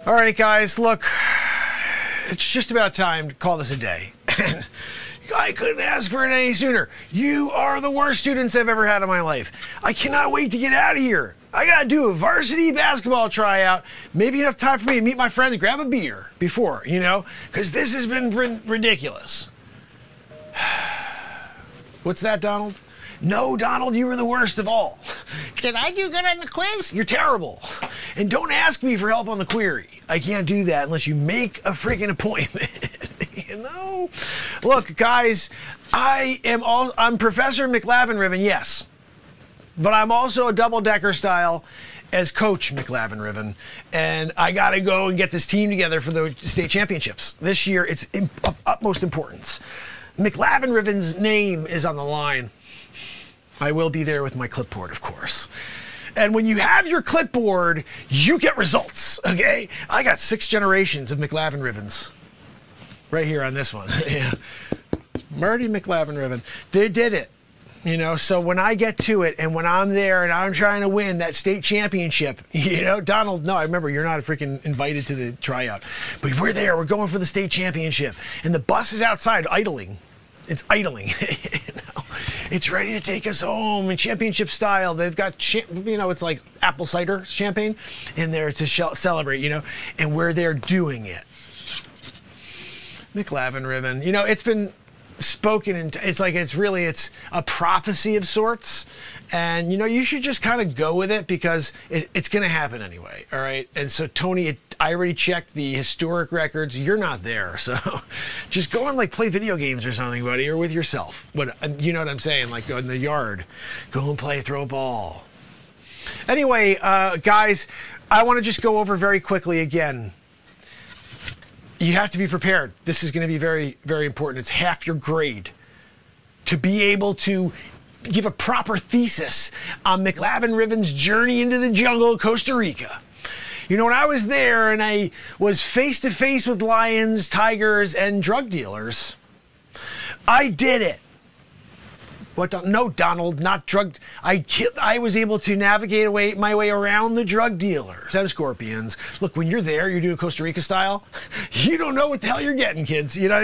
All right, guys, look, it's just about time to call this a day. I couldn't ask for it any sooner. You are the worst students I've ever had in my life. I cannot wait to get out of here. I gotta do a varsity basketball tryout. Maybe enough time for me to meet my friends, grab a beer before, because this has been ridiculous. What's that, Donald? No, Donald, you were the worst of all. Did I do good on the quiz? You're terrible. And don't ask me for help on the query. I can't do that unless you make a freaking appointment. Look, guys, I'm Professor McLavinRiven, yes. But I'm also a double-decker style as Coach McLavinRiven. And I got to go and get this team together for the state championships. This year, it's of utmost importance. McLavinRiven's name is on the line. I will be there with my clipboard, of course. And when you have your clipboard, you get results, okay? I got 6 generations of McLavinRivens right here on this one. Yeah. Marty McLavinRiven. They did it, so when I get to it and when I'm there and I'm trying to win that state championship, Donald, no, I remember you're not freaking invited to the tryout, but we're there, we're going for the state championship and the bus is outside idling. It's idling. It's ready to take us home in championship style. They've got, it's like apple cider champagne in there to celebrate, and we're there doing it. McLavinRiven, it's been spoken, and it's a prophecy of sorts. And, you should just kind of go with it because it's going to happen anyway, all right? And so, Tony, I already checked the historic records. You're not there, so just go and, play video games or something, buddy, or with yourself. But you know what I'm saying? Go in the yard. Go and play, throw a ball. Anyway, guys, I want to just go over very quickly again. You have to be prepared. This is going to be very, very important. It's half your grade to be able to give a proper thesis on McLavinRiven's journey into the jungle of Costa Rica. When I was there and I was face to face with lions, tigers, and drug dealers, I did it. What? No, Donald, not drug. I was able to navigate my way around the drug dealers and scorpions. Look, when you're there, you're doing Costa Rica style. You don't know what the hell you're getting, kids.